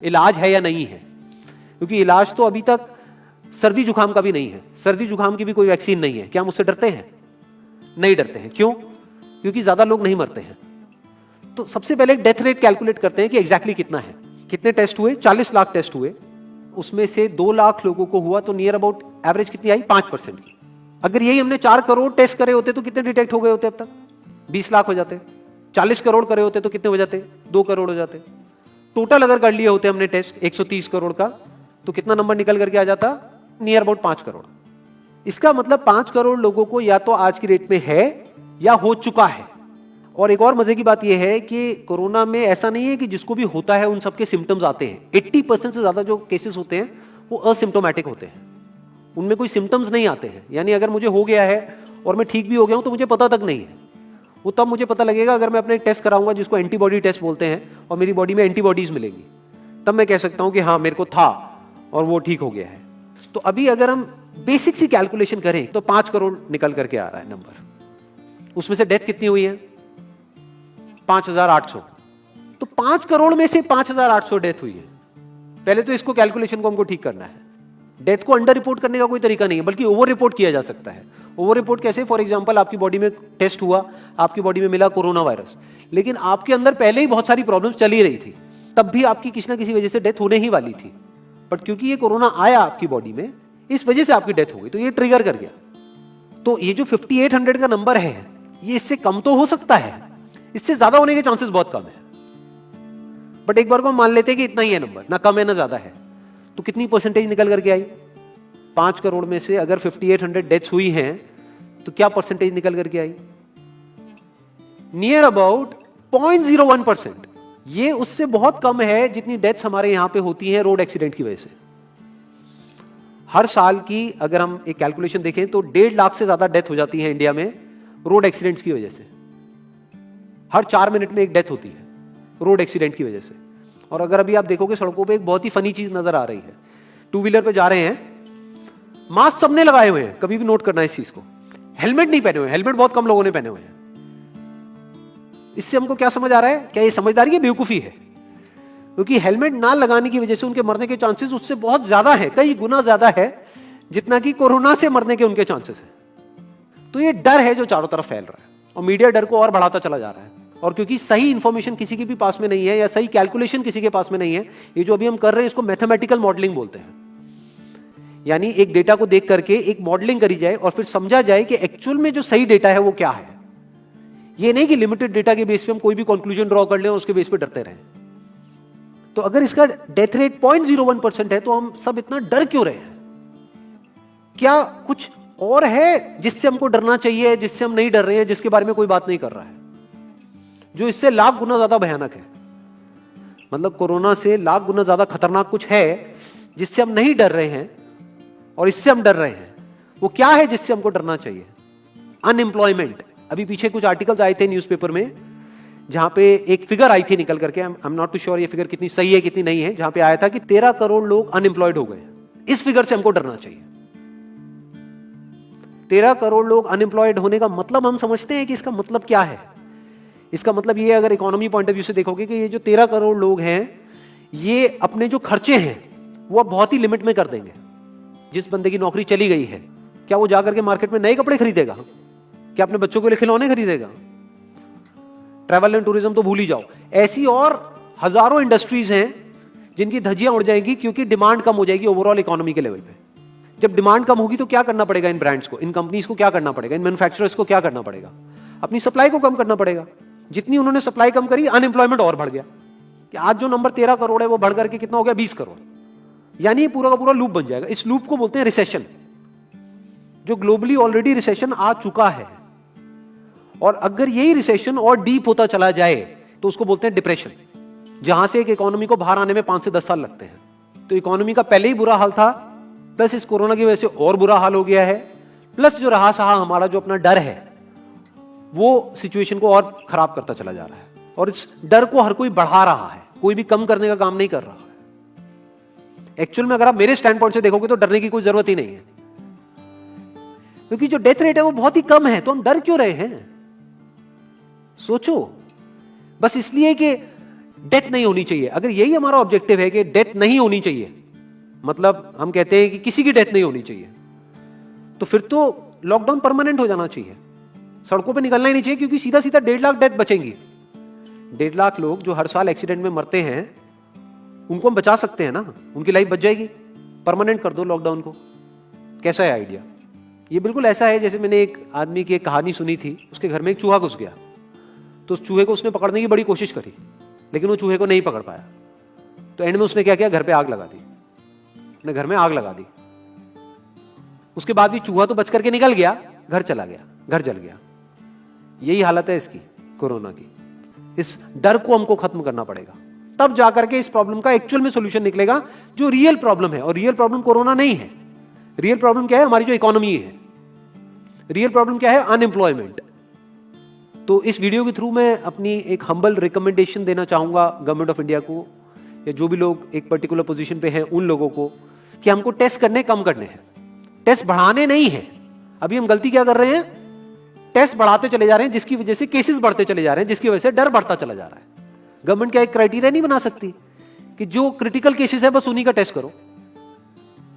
इलाज है या नहीं है, क्योंकि इलाज तो अभी तक सर्दी जुकाम का भी नहीं है, सर्दी जुकाम की भी कोई वैक्सीन नहीं है। क्या हम उससे डरते हैं? नहीं डरते हैं। क्यों? क्योंकि ज्यादा लोग नहीं मरते हैं। तो सबसे पहले डेथ रेट कैलकुलेट करते हैं कि एग्जैक्टली कितना है। कितने टेस्ट हुए? 40 लाख टेस्ट हुए, उसमें से 2 लाख लोगों को हुआ, तो नियर अबाउट एवरेज कितनी आई? 5% की। अगर यही हमने 4 करोड़ टेस्ट करे होते तो कितने डिटेक्ट हो गए होते अब तक? 20 लाख हो जाते। 40 करोड़ करे होते तो कितने हो जाते? 2 करोड़ हो जाते। टोटल अगर कर लिए होते हमने टेस्ट 130 करोड़ का, तो कितना नंबर निकल करके आ जाता? Near about 5 crore. इसका मतलब 5 करोड़ लोगों को या तो आज की डेट में है या हो चुका है। और एक और मजे की बात यह है कि कोरोना में ऐसा नहीं है कि जिसको भी होता है उन सबके सिम्टम्स आते हैं। 80% से ज्यादा जो केसेस होते हैं वो असिम्टोमेटिक होते हैं, उनमें कोई सिम्टम्स नहीं आते हैं। यानी अगर मुझे हो गया है और मैं ठीक भी हो गया हूं तो मुझे पता तक नहीं है। वो तब मुझे पता लगेगा अगर मैं अपने टेस्ट कराऊंगा, जिसको एंटीबॉडी टेस्ट बोलते हैं, और मेरी बॉडी में एंटीबॉडीज मिलेंगी, तब मैं कह सकता हूं कि हाँ मेरे को था और वो ठीक हो गया है। तो अभी अगर हम बेसिक सी कैलकुलेशन करें तो 5 करोड़ निकल करके आ रहा है नंबर। उसमें से डेथ कितनी हुई है? 5,800। तो 5 करोड़ में से 5,800 डेथ हुई है। पहले तो इसको कैलकुलेशन को हमको ठीक करना है। डेथ को अंडर रिपोर्ट करने का कोई तरीका नहीं है, बल्कि ओवर रिपोर्ट किया जा सकता है। ओवर रिपोर्ट कैसे? फॉर एग्जांपल, आपकी बॉडी में टेस्ट हुआ, आपकी बॉडी में मिला कोरोना वायरस, लेकिन आपके अंदर पहले ही बहुत सारी प्रॉब्लम्स चली रही थी, तब भी आपकी किसी ना किसी वजह से डेथ होने ही वाली थी। बट क्योंकि ये कोरोना आया आपकी बॉडी में, इस वजह से आपकी डेथ हो गई, तो ये ट्रिगर कर गया। तो ये जो 5800 का नंबर है, ये इससे कम तो हो सकता है, इससे ज्यादा होने के चांसेस बहुत कम है। बट एक बार को हम मान लेते हैं कि इतना ही है नंबर, ना कम है ना ज्यादा है, तो कितनी परसेंटेज निकल करके आई? 5 करोड़ में से अगर 5800 डेथ्स हुई हैं तो क्या परसेंटेज निकल करके आई? Near about 0.01%। ये उससे बहुत कम है जितनी डेथ्स हमारे यहां पे होती हैं रोड एक्सीडेंट की वजह से। हर साल की अगर हम एक कैलकुलेशन देखें तो 1.5 लाख से ज्यादा डेथ हो जाती है इंडिया में रोड एक्सीडेंट्स की वजह से। हर 4 मिनट में एक डेथ होती है रोड एक्सीडेंट की वजह से। और अगर अभी आप देखोगे सड़कों पे एक बहुत ही फनी चीज नजर आ रही है। 2 व्हीलर पे जा रहे हैं, मास्क सबने लगाए हुए हैं, कभी भी नोट करना इस चीज को। हेलमेट नहीं पहने हुए, हेलमेट बहुत कम लोगों ने पहने हुए हैं। इससे हमको क्या समझ आ रहा है? क्या ये समझदारी है, बेवकूफी है? क्योंकि हेलमेट ना लगाने की वजह से उनके मरने के चांसेस उससे बहुत ज्यादा है, कई गुना ज्यादा है जितना कि कोरोना से मरने के उनके चांसेस है। तो ये डर है जो चारों तरफ फैल रहा है, और मीडिया डर को और बढ़ाता चला जा रहा है। और क्योंकि सही इंफॉर्मेशन किसी के भी पास में नहीं है, या सही कैलकुलेशन किसी के पास में नहीं है, ये जो अभी हम कर रहे हैं इसको मैथमेटिकल मॉडलिंग बोलते हैं। यानी एक डेटा को देख करके एक मॉडलिंग करी जाए और फिर समझा जाए कि एक्चुअल में जो सही डेटा है वो क्या है। ये नहीं कि लिमिटेड डेटा के बेस पे हम कोई भी कंक्लूजन ड्रॉ कर लें और उसके बेस पे डरते रहें। तो अगर इसका डेथ रेट 0.01% है तो हम सब इतना डर क्यों रहे हैं? क्या कुछ और है जिससे हमको डरना चाहिए, जिससे हम नहीं डर रहे हैं, जिसके बारे में कोई बात नहीं कर रहा है, जो इससे लाख गुना ज्यादा भयानक है? मतलब कोरोना से लाख गुना ज्यादा खतरनाक कुछ है जिससे हम नहीं डर रहे हैं और इससे हम डर रहे हैं। वो क्या है जिससे हमको डरना चाहिए? अनएम्प्लॉयमेंट। अभी पीछे कुछ आर्टिकल्स आए थे न्यूज़पेपर में, जहां पे एक फिगर आई थी निकल करके, I am not too sure ये फिगर कितनी सही है कितनी नहीं है, जहां पे आया था कि 13 करोड़ लोग अनएम्प्लॉयड हो गए। इस फिगर से हमको डरना चाहिए। 13 करोड़ लोग अनएम्प्लॉयड होने का मतलब हम समझते हैं कि इसका मतलब क्या है? इसका मतलब ये, अगर इकोनॉमी पॉइंट ऑफ व्यू से देखोगे, कि ये जो 13 करोड़ लोग हैं ये अपने जो खर्चे हैं वो बहुत ही लिमिट में कर देंगे। जिस बंदे की नौकरी चली गई है, क्या वो जाकर के मार्केट में नए कपड़े खरीदेगा? क्या अपने बच्चों के लिए खिलौने खरीदेगा? ट्रैवल एंड टूरिज्म तो भूल ही जाओ। ऐसी और हजारों इंडस्ट्रीज हैं जिनकी धज्जियां उड़ जाएंगी, क्योंकि डिमांड कम हो जाएगी ओवरऑल इकोनॉमी के लेवल पे। जब डिमांड कम होगी तो क्या करना पड़ेगा इन ब्रांड्स को, इन कंपनीज को क्या करना पड़ेगा, इन मैन्युफैक्चरर्स को क्या करना पड़ेगा? अपनी सप्लाई को कम करना पड़ेगा। जितनी उन्होंने सप्लाई कम करी, अनएम्प्लॉयमेंट और बढ़ गया। कि आज जो नंबर 13 करोड़ है वो बढ़ करके कितना हो गया? 20 करोड़। यानी पूरा का पूरा लूप बन जाएगा। इस लूप को बोलते हैं रिसेशन, जो ग्लोबली ऑलरेडी रिसेशन आ चुका है। और अगर यही रिसेशन और डीप होता चला जाए तो उसको बोलते हैं डिप्रेशन, जहां से एक इकोनॉमी को बाहर आने में 5 से 10 साल लगते हैं। तो इकोनॉमी का पहले ही बुरा हाल था, प्लस इस कोरोना की वजह से और बुरा हाल हो गया है, प्लस जो रहा सहा हमारा जो अपना डर है वो सिचुएशन को और खराब करता चला जा रहा है। और इस डर को हर कोई बढ़ा रहा है, कोई भी कम करने का काम नहीं कर रहा है। एक्चुअल में अगर आप मेरे स्टैंड पॉइंट से देखोगे तो डरने की कोई जरूरत ही नहीं है, क्योंकि जो डेथ रेट है वो बहुत ही कम है। तो हम डर क्यों रहे हैं? सोचो। बस इसलिए कि डेथ नहीं होनी चाहिए। अगर यही हमारा ऑब्जेक्टिव है कि डेथ नहीं होनी चाहिए, मतलब हम कहते हैं कि किसी की डेथ नहीं होनी चाहिए, तो फिर तो लॉकडाउन परमानेंट हो जाना चाहिए, सड़कों पे निकलना ही नहीं चाहिए, क्योंकि सीधा सीधा 1.5 लाख डेथ बचेंगी। 1.5 लाख लोग जो हर साल एक्सीडेंट में मरते हैं, उनको हम बचा सकते हैं ना, उनकी लाइफ बच जाएगी। परमानेंट कर दो लॉकडाउन को। कैसा है आइडिया? ये बिल्कुल ऐसा है जैसे मैंने एक आदमी की एक कहानी सुनी थी, उसके घर में एक चूहा घुस गया, तो उस चूहे को उसने पकड़ने की बड़ी कोशिश करी, लेकिन वो चूहे को नहीं पकड़ पाया। तो एंड में उसने क्या किया, घर पे आग लगा दी, अपने घर में आग लगा दी। उसके बाद भी चूहा तो बच करके निकल गया, घर चला गया, घर जल गया। यही हालत है इसकी, कोरोना की। इस डर को हमको खत्म करना पड़ेगा, तब जाकर के इस प्रॉब्लम का एक्चुअल में सॉल्यूशन निकलेगा, जो रियल प्रॉब्लम है। और रियल प्रॉब्लम कोरोना नहीं है। रियल प्रॉब्लम क्या है? हमारी जो इकोनॉमी है। रियल प्रॉब्लम क्या है? अनएम्प्लॉयमेंट। तो इस वीडियो के थ्रू मैं अपनी एक हम्बल रिकमेंडेशन देना चाहूंगा गवर्नमेंट ऑफ इंडिया को, या जो भी लोग एक पर्टिकुलर पोजीशन पे हैं उन लोगों को, कि हमको टेस्ट करने कम करने हैं, टेस्ट बढ़ाने नहीं है। अभी हम गलती क्या कर रहे हैं? टेस्ट बढ़ाते चले जा रहे हैं, जिसकी वजह से केसेस बढ़ते चले जा रहे हैं, जिसकी वजह से डर बढ़ता चला जा रहा है। गवर्नमेंट क्या एक क्राइटेरिया नहीं बना सकती कि जो क्रिटिकल केसेस है बस उन्हीं का टेस्ट करो,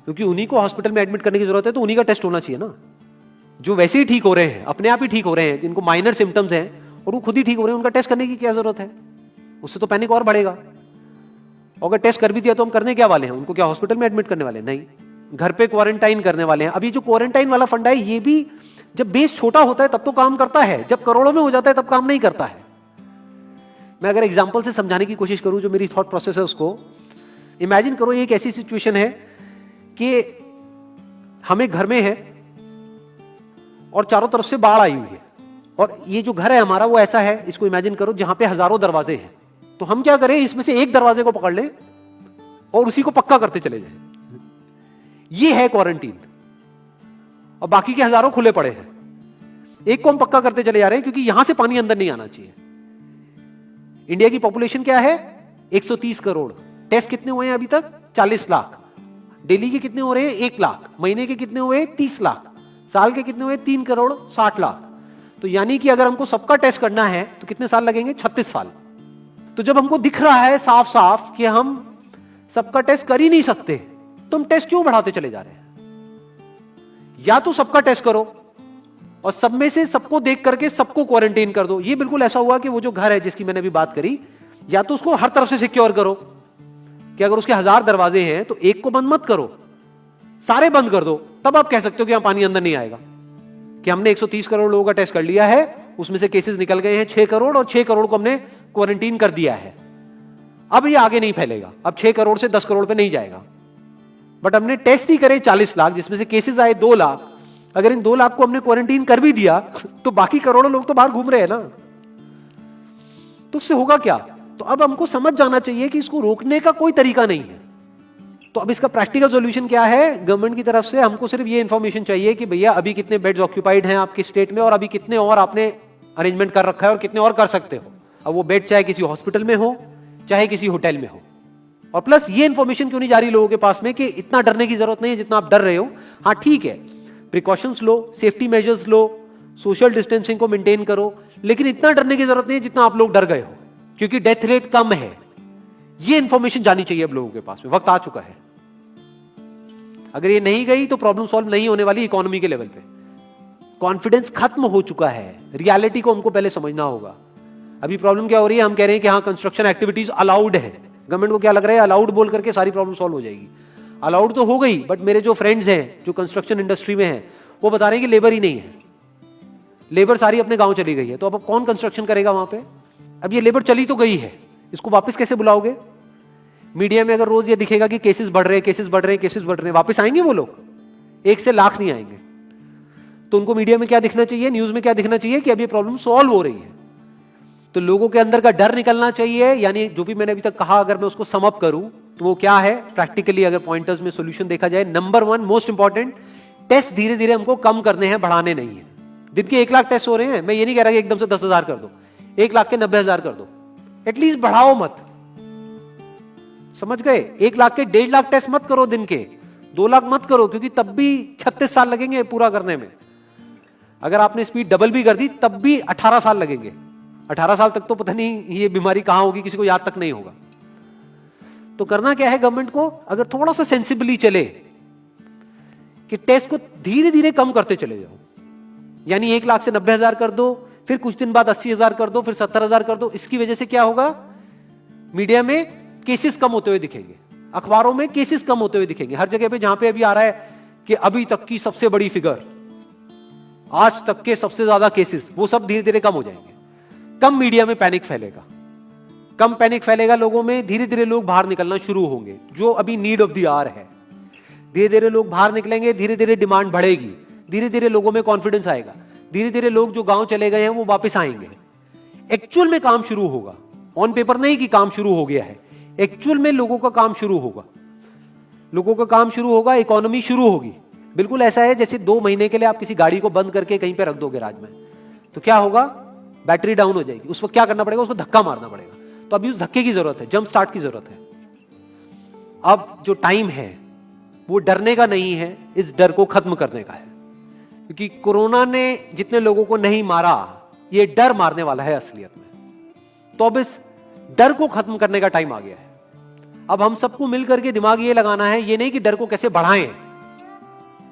क्योंकि उन्हीं को हॉस्पिटल में एडमिट करने की जरूरत है, तो उन्हीं का टेस्ट होना चाहिए ना। जो वैसे ही ठीक हो रहे हैं, अपने आप ही ठीक हो रहे हैं, जिनको माइनर सिम्टम्स हैं और वो खुद ही ठीक हो रहे हैं, उनका टेस्ट करने की क्या जरूरत है? उससे तो पैनिक और बढ़ेगा। अगर टेस्ट कर भी दिया तो हम करने क्या वाले हैं? उनको क्या हॉस्पिटल में एडमिट करने वाले हैं? नहीं, घर पे क्वारंटाइन करने वाले हैं। अभी जो क्वारंटाइन वाला फंडा है, ये भी जब बेस छोटा होता है तब तो काम करता है, जब करोड़ों में हो जाता है तब काम नहीं करता है। मैं अगर एग्जांपल से समझाने की कोशिश करूं, जो मेरी थॉट प्रोसेस है उसको इमेजिन करो। ये एक ऐसी सिचुएशन है कि हम एक घर में है और चारों तरफ से बाढ़ आई हुई है, और ये जो घर है हमारा वो ऐसा है, इसको इमेजिन करो, जहां पे हजारों दरवाजे हैं। तो हम क्या करें, इसमें से एक दरवाजे को पकड़ लें और उसी को पक्का करते चले जाएं। ये है क्वारंटीन, और बाकी के हजारों खुले पड़े हैं। एक को हम पक्का करते चले जा रहे हैं, क्योंकि यहां से पानी अंदर नहीं आना चाहिए। इंडिया की पॉपुलेशन क्या है? 130 करोड़। टेस्ट कितने हुए हैं अभी तक? 40 लाख। दिल्ली के कितने हो रहे हैं? 1 लाख। महीने के कितने हुए? 30 लाख। साल के कितने हुए? 3 करोड़ 60 लाख। तो यानी कि अगर हमको सबका टेस्ट करना है तो कितने साल लगेंगे? 36 साल। तो जब हमको दिख रहा है साफ साफ कि हम सबका टेस्ट कर ही नहीं सकते, तो हम टेस्ट क्यों बढ़ाते चले जा रहे हैं? या तो सबका टेस्ट करो और सब में से सबको देख करके सबको क्वारंटाइन कर दो। ये बिल्कुल ऐसा हुआ कि वो जो घर है जिसकी मैंने अभी बात करी, या तो उसको हर तरफ से सिक्योर करो कि अगर उसके 1000 दरवाजे हैं तो एक को बंद मत करो, सारे बंद कर दो। तब आप कह सकते हो कि यहां पानी अंदर नहीं आएगा, कि हमने 130 करोड़ लोगों का टेस्ट कर लिया है, उसमें से केसेस निकल गए हैं 6 करोड़, और 6 करोड़ को हमने क्वारंटीन कर दिया है। अब ये आगे नहीं फैलेगा, अब 6 करोड़ से 10 करोड़ पे नहीं जाएगा। बट हमने टेस्ट ही करे 40 लाख, जिसमें से केसेस आए 2 लाख। अगर इन 2 लाख को हमने क्वारंटीन कर भी दिया तो बाकी करोड़ों लोग तो बाहर घूम रहे हैं ना। तो उससे होगा क्या? तो अब हमको समझ जाना चाहिए कि इसको रोकने का कोई तरीका नहीं है। तो अब इसका प्रैक्टिकल सॉल्यूशन क्या है? गवर्नमेंट की तरफ से हमको सिर्फ ये इंफॉर्मेशन चाहिए कि भैया अभी कितने बेड्स ऑक्यूपाइड हैं आपके स्टेट में, और अभी कितने और आपने अरेंजमेंट कर रखा है, और कितने और कर सकते हो। अब वो बेड चाहे किसी हॉस्पिटल में हो चाहे किसी होटल में हो। और प्लस ये इंफॉर्मेशन क्यों नहीं जा रही लोगों के पास में कि इतना डरने की जरूरत नहीं है जितना आप डर रहे हो। हाँ ठीक है, प्रिकॉशंस लो, सेफ्टी मेजर्स लो, सोशल डिस्टेंसिंग को मेंटेन करो, लेकिन इतना डरने की जरूरत नहीं है जितना आप लोग डर गए हो, क्योंकि डेथ रेट कम है। ये इंफॉर्मेशन जानी चाहिए अब लोगों के पास में, वक्त आ चुका है। अगर ये नहीं गई तो प्रॉब्लम सॉल्व नहीं होने वाली इकोनॉमी के लेवल पे। कॉन्फिडेंस खत्म हो चुका है, रियलिटी को हमको पहले समझना होगा। अभी प्रॉब्लम क्या हो रही है? हम कह रहे हैं कि हाँ कंस्ट्रक्शन एक्टिविटीज अलाउड है। गवर्नमेंट को क्या लग रहा है? अलाउड बोल करके सारी प्रॉब्लम सॉल्व हो जाएगी। अलाउड तो हो गई, बट मेरे जो फ्रेंड्स हैं जो कंस्ट्रक्शन इंडस्ट्री में हैं, वो बता रहे हैं कि लेबर ही नहीं है, लेबर सारी अपने गांव चली गई है। तो अब कौन कंस्ट्रक्शन करेगा वहां पे? अब ये लेबर चली तो गई है, इसको वापस कैसे बुलाओगे? मीडिया में अगर रोज ये दिखेगा कि केसेस बढ़ रहे हैं, केसेस बढ़ रहे हैं, केसेस बढ़ रहे हैं, वापस आएंगे वो लोग? 1 से लाख नहीं आएंगे। तो उनको मीडिया में क्या दिखना चाहिए, न्यूज में क्या दिखना चाहिए? कि अब ये प्रॉब्लम सॉल्व हो रही है। तो लोगों के अंदर का डर निकलना चाहिए। यानी जो भी मैंने अभी तक कहा, अगर मैं उसको सम अप करूं तो वो क्या है प्रैक्टिकली, अगर पॉइंटर्स में सॉल्यूशन देखा जाए। नंबर 1 मोस्ट इंपॉर्टेंट, टेस्ट धीरे धीरे हमको कम करने हैं, बढ़ाने नहीं है। दिन के 1 लाख टेस्ट हो रहे हैं, मैं ये नहीं कह रहा कि एकदम से 10,000 कर दो, 1 लाख के 90,000 कर दो, एटलीस्ट बढ़ाओ मत। समझ गए? 1 लाख के 1.5 लाख टेस्ट मत करो दिन के, 2 लाख मत करो, क्योंकि तब भी 36 साल लगेंगे पूरा करने में। अगर आपने स्पीड डबल भी कर दी तब भी 18 साल लगेंगे। 18 साल तक तो पता नहीं ये बीमारी कहां होगी, किसी को याद तक नहीं होगा। तो करना क्या है गवर्नमेंट को, अगर थोड़ा सा सेंसिबली चले कि टेस्ट को धीरे धीरे कम करते चले जाओ, यानी 1 लाख से 90,000 कर दो, फिर कुछ दिन बाद 80,000 कर दो, फिर 70,000 कर दो। इसकी वजह से क्या होगा, मीडिया में केसेस कम होते हुए दिखेंगे, अखबारों में केसेस कम होते हुए दिखेंगे, हर जगह पे जहां पे अभी आ रहा है कि अभी तक की सबसे बड़ी फिगर, आज तक के सबसे ज्यादा केसेस, वो सब धीरे धीरे कम हो जाएंगे। कम मीडिया में पैनिक फैलेगा, कम पैनिक फैलेगा लोगों में, धीरे धीरे लोग बाहर निकलना शुरू होंगे, जो अभी नीड ऑफ द आवर है। धीरे धीरे लोग बाहर निकलेंगे, धीरे धीरे डिमांड बढ़ेगी, धीरे धीरे लोगों में कॉन्फिडेंस आएगा, धीरे धीरे लोग जो गांव चले गए हैं वो वापस आएंगे, एक्चुअल में काम शुरू होगा। ऑन पेपर नहीं कि काम शुरू हो गया है, एक्चुअल में लोगों का काम शुरू होगा, लोगों का काम शुरू होगा, इकोनॉमी शुरू होगी। बिल्कुल ऐसा है जैसे 2 महीने के लिए आप किसी गाड़ी को बंद करके कहीं पे रख दोगे राज में, तो क्या होगा, बैटरी डाउन हो जाएगी, उस वक्त क्या करना पड़ेगा, उसको धक्का मारना पड़ेगा। तो अभी उस धक्के की जरूरत है, जंप स्टार्ट की जरूरत है। अब जो टाइम है वो डरने का नहीं है, इस डर को खत्म करने का है, क्योंकि कोरोना ने जितने लोगों को नहीं मारा, ये डर मारने वाला है असलियत में। तो अब इस डर को खत्म करने का टाइम आ गया है। अब हम सबको मिलकर के दिमाग ये लगाना है, ये नहीं कि डर को कैसे बढ़ाएं,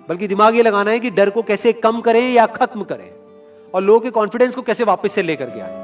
बल्कि दिमाग ये लगाना है कि डर को कैसे कम करें या खत्म करें, और लोगों के कॉन्फिडेंस को कैसे वापस से लेकर के आए।